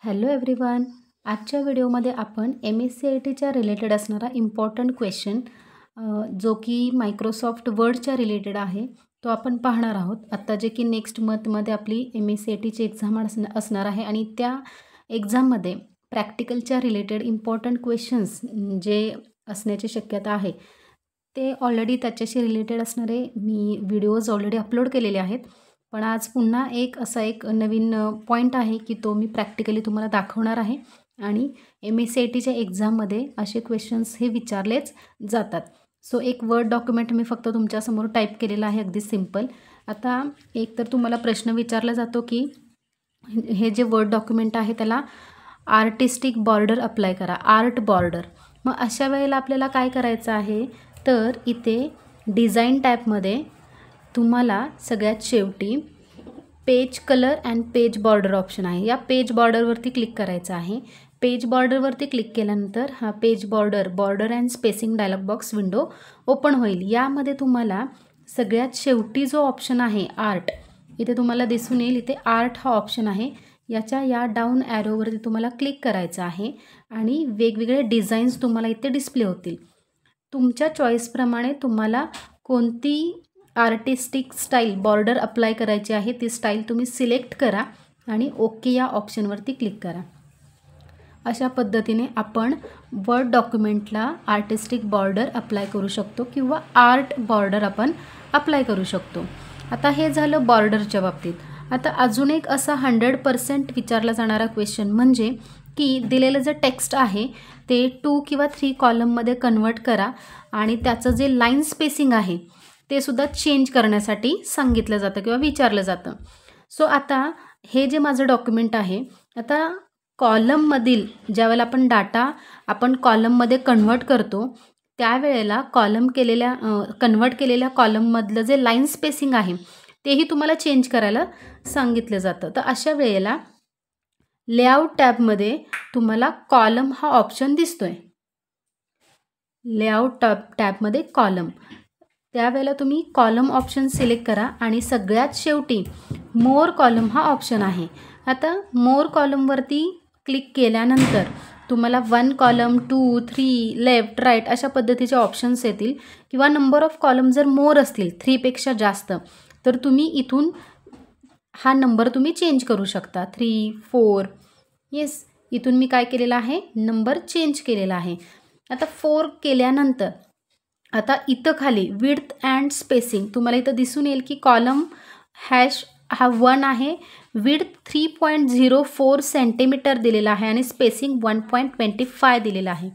Hello everyone. आजच्या व्हिडिओमध्ये आपण MSCITच्या रिलेटेड असणारा इम्पॉर्टंट क्वेश्चन जो की मायक्रोसॉफ्ट वर्डच्या रिलेटेड आहे तो आपण पाहणार आहोत. आत्ता जे की नेक्स्ट मंथमध्ये आपली MSCITची एक्झाम असणार आहे आणि त्या एक्झाममध्ये प्रॅक्टिकलच्या रिलेटेड इम्पॉर्टंट क्वेश्चन्स जे असण्याची शक्यता आहे ते ऑलरेडी त्याच्याशी रिलेटेड असणारे मी व्हिडिओज ऑलरेडी अपलोड केलेले आहेत. पण आज पुन्हा एक नवीन पॉईंट आहे की तो मी प्रॅक्टिकली तुम्हाला दाखवणार आहे आणि MSCITच्या एक्झाममध्ये असे क्वेश्चन्स हे विचारलेच जातात. सो एक वर्ड डॉक्युमेंट मी फक्त तुमच्यासमोर टाईप केलेला आहे, अगदी सिम्पल. आता एक तर तुम्हाला प्रश्न विचारला जातो की हे जे वर्ड डॉक्युमेंट आहे त्याला आर्टिस्टिक बॉर्डर अप्लाय करा, आर्ट बॉर्डर. मग अशा वेळेला आपल्याला काय करायचं आहे, तर इथे डिझाईन टॅबमध्ये तुम्हाला सगळ्यात शेवटी page colour and page border option आहे. या पेज बॉर्डरवरती क्लिक करायचं आहे. पेज बॉर्डरवरती क्लिक केल्यानंतर हा page border and spacing dialog box window open होईल. यामध्ये तुम्हाला सगळ्यात शेवटी जो ऑप्शन आहे आर्ट, इथे तुम्हाला दिसून येईल. इथे आर्ट हा ऑप्शन आहे. या डाऊन ॲरोवरती तुम्हाला क्लिक करायचं आहे आणि वेगवेगळे डिझाईन्स तुम्हाला इथे डिस्प्ले होतील. तुमच्या चॉईसप्रमाणे तुम्हाला कोणती आर्टिस्टिक स्टाईल बॉर्डर अप्लाय करायची आहे ती स्टाईल तुम्ही सिलेक्ट करा आणि ओके या ऑप्शनवरती क्लिक करा. अशा पद्धतीने आपण वर्ड डॉक्युमेंटला आर्टिस्टिक बॉर्डर अप्लाय करू शकतो किंवा आर्ट बॉर्डर आपण अप्लाय करू शकतो. आता हे झालं बॉर्डरच्या बाबतीत. आता अजून एक असा 100% विचारला जाणारा क्वेश्चन म्हणजे की दिलेलं जे टेक्स्ट आहे ते 2 किंवा 3 कॉलममध्ये कन्वर्ट करा आणि त्याचं जे लाईन स्पेसिंग आहे ते सुद्धा चेंज करण्यासाठी सांगितलं जातं किंवा विचारलं जातं. सो आता हे जे माझं डॉक्युमेंट आहे, आता कॉलममधील ज्यावेळेला आपण डाटा कॉलममध्ये कन्वर्ट करतो त्यावेळेला कन्वर्ट केलेल्या कॉलममधलं जे लाईन स्पेसिंग आहे तेही तुम्हाला चेंज करायला सांगितलं जातं. तर अशा वेळेला लेआउट टॅबमध्ये तुम्हाला कॉलम हा ऑप्शन दिसतोय. लेआउट टॅबमध्ये कॉलम, त्यावेळेला तुम्ही कॉलम ऑप्शन सिलेक्ट करा आणि सगळ्यात शेवटी मोर कॉलम हा ऑप्शन आहे. आता मोर कॉलमवरती क्लिक केल्यानंतर तुम्हाला 1 कॉलम 2 3 लेफ्ट राईट अशा पद्धतीचे ऑप्शन्स येतील किंवा नंबर ऑफ कॉलम जर मोर असतील 3 पेक्षा जास्त तर तुम्ही इथून हा नंबर तुम्ही चेंज करू शकता. 3 4 येस, इथून मी काय केलेलं आहे, नंबर चेंज केलेला आहे. आता 4 केल्यानंतर आता इथं खाली विड्थ अँड स्पेसिंग तुम्हाला इथं दिसून येईल की कॉलम हॅश हा 1 आहे, विड्थ 3.04 सेंटीमीटर दिलेला आहे आणि स्पेसिंग 1.25 दिलेला आहे.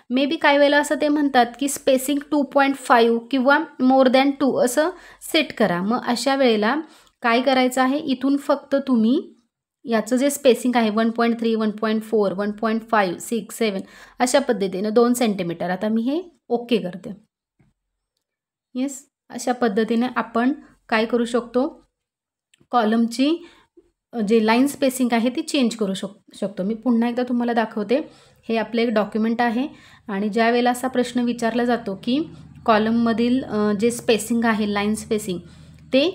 मे बी काही वेळेला असं ते म्हणतात की स्पेसिंग 2.5 किंवा मोर दॅन 2 असं सेट करा. मग अशा वेळेला काय करायचं आहे, इथून फक्त तुम्ही याचं जे स्पेसिंग आहे 1.3 1.4 1.5 6 7 अशा पद्धतीनं 2 सेंटीमीटर. आता मी हे ओके करते. येस, अशा पद्धतीने आपण काय करू शकतो, कॉलमची जे लाईन स्पेसिंग आहे ती चेंज करू शकतो. मी पुन्हा एकदा तुम्हाला दाखवते. हे आपले एक डॉक्युमेंट आहे आणि ज्या वेळेला असा प्रश्न विचारला जातो की कॉलममधील जे स्पेसिंग आहे लाईन स्पेसिंग ते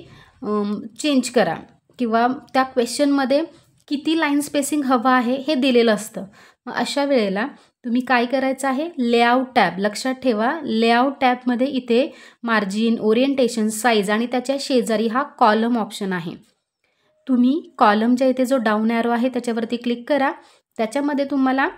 चेंज करा किंवा त्या क्वेश्चनमध्ये किती लाईन स्पेसिंग हवं आहे हे दिलेलं असतं. मग अशा वेळेला तुम्ही काय करायचं आहे, लेआउट टॅब लक्षात ठेवा. लेआउट टॅबमध्ये इथे मार्जिन, ओरिएंटेशन, साईज आणि त्याच्या शेजारी हा कॉलम ऑप्शन आहे. तुम्ही कॉलमच्या इथे जो डाऊन ॲरो आहे त्याच्यावरती क्लिक करा. त्याच्यामध्ये तुम्हाला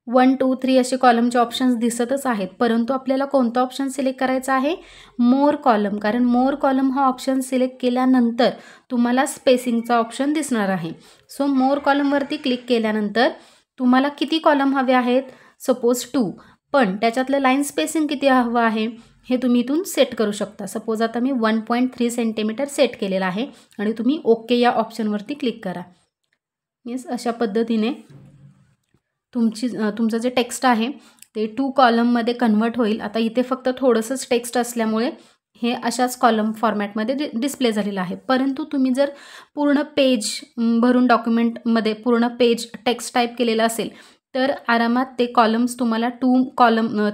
1 2 3 असे कॉलमचे ऑप्शन्स दिसतच आहेत, परंतु आपल्याला कोणता ऑप्शन सिलेक्ट करायचा आहे, मोर कॉलम. कारण मोर कॉलम हा ऑप्शन सिलेक्ट केल्यानंतर तुम्हाला स्पेसिंगचा ऑप्शन दिसणार आहे. सो मोर कॉलमवरती क्लिक केल्यानंतर तुम्हाला किती कॉलम हवे आहेत, सपोज 2, पण त्याच्यातलं लाईन स्पेसिंग किती हवं आहे हे तुम्ही इथून सेट करू शकता. सपोज आता मी 1.3 सेंटीमीटर सेट केलेला आहे आणि तुम्ही ओके या ऑप्शनवरती क्लिक करा. येस, अशा पद्धतीने तुमचं जे टेक्स्ट आहे ते 2 कॉलममध्ये कन्वर्ट होईल. आता इथे फक्त थोडंसंच टेक्स्ट असल्यामुळे हे अशाच कॉलम फॉर्मॅटमध्ये डिस्प्ले झालेलं आहे. परंतु तुम्ही जर पूर्ण पेज भरून डॉक्युमेंटमध्ये पूर्ण पेज टेक्स्ट टाईप केलेलं असेल तर आरामात ते कॉलम्स तुम्हाला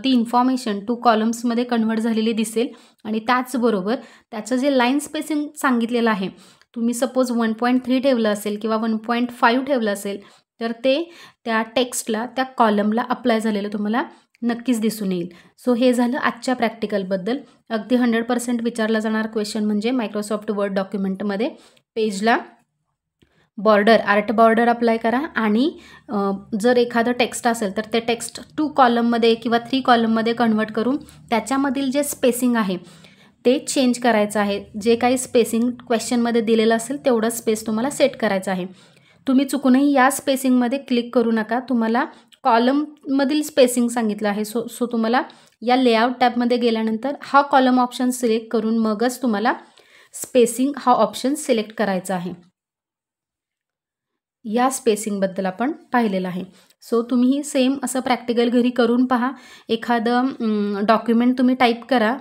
ती इन्फॉर्मेशन 2 कॉलम्समध्ये कन्वर्ट झालेली दिसेल. आणि त्याचबरोबर त्याचं जे लाईन स्पेसिंग सांगितलेलं आहे, तुम्ही सपोज 1.3 ठेवलं असेल किंवा 1.5 ठेवलं असेल तर ते त्या टेक्स्टला त्या कॉलमला अप्लाय झालेलं तुम्हाला नक्कीच दिसून येईल. सो हे झालं आजच्या प्रॅक्टिकलबद्दल. अगदी 100% विचारला जाणारा क्वेश्चन म्हणजे मायक्रोसॉफ्ट वर्ड डॉक्युमेंटमध्ये पेजला बॉर्डर आर्ट बॉर्डर अप्लाय करा आणि जर एखादं टेक्स्ट असेल तर ते टेक्स्ट 2 कॉलममध्ये किंवा 3 कॉलममध्ये कन्वर्ट करून त्याच्यामधील जे स्पेसिंग आहे ते चेंज करायचं आहे. जे काही स्पेसिंग क्वेश्चनमध्ये दिलेलं असेल तेवढं स्पेस तुम्हाला सेट करायचं आहे. तुम्ही चुकूनही या स्पेसिंगमध्ये क्लिक करू नका. तुम्हाला कॉलममधील स्पेसिंग सांगितलं आहे. सो तुम्हाला या लेआउट टॅबमध्ये गेल्यानंतर हा कॉलम ऑप्शन सिलेक्ट करून मगच तुम्हाला स्पेसिंग हा ऑप्शन सिलेक्ट करायचा आहे. या स्पेसिंगबद्दल आपण पाहिलेलं आहे. सो तुम्ही सेम असं प्रॅक्टिकल घरी करून पहा. एखादं डॉक्युमेंट तुम्ही टाईप करा.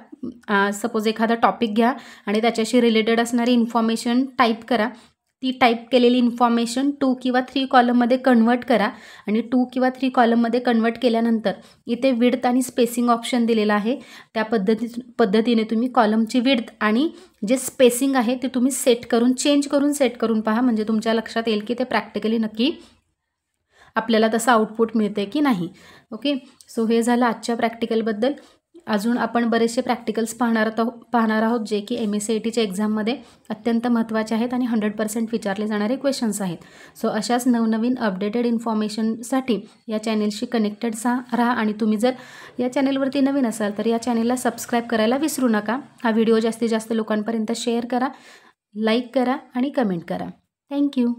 सपोज एखादा टॉपिक घ्या आणि त्याच्याशी रिलेटेड असणारी इन्फॉर्मेशन टाईप करा. ती टाईप केलेली इन्फॉर्मेशन 2 किंवा 3 कॉलममध्ये कन्वर्ट करा आणि 2 किंवा 3 कॉलममध्ये कन्वर्ट केल्यानंतर इथे विड्थ आणि स्पेसिंग ऑप्शन दिलेला आहे. त्या पद्धतीने तुम्ही कॉलमची विड्थ आणि जे स्पेसिंग आहे ते तुम्ही चेंज करून सेट करून पहा. म्हणजे तुमच्या लक्षात येईल की ते प्रॅक्टिकली नक्की आपल्याला तसं आउटपुट मिळते की नाही. ओके, सो हे झालं आजच्या प्रॅक्टिकलबद्दल. अजून आपण बरेचसे प्रॅक्टिकल्स पाहणार आहोत जे की MSCITच्या एक्झाममध्ये अत्यंत महत्त्वाचे आहेत आणि 100% विचारले जाणारे क्वेश्चन्स आहेत. सो अशाच नवनवीन अपडेटेड इन्फॉर्मेशनसाठी या चॅनेलशी कनेक्टेड राहा आणि तुम्ही जर या चॅनेलवरती नवीन असाल तर या चॅनेलला सबस्क्राईब करायला विसरू नका. हा व्हिडिओ जास्तीत जास्त लोकांपर्यंत शेअर करा, लाईक करा आणि कमेंट करा. थँक्यू.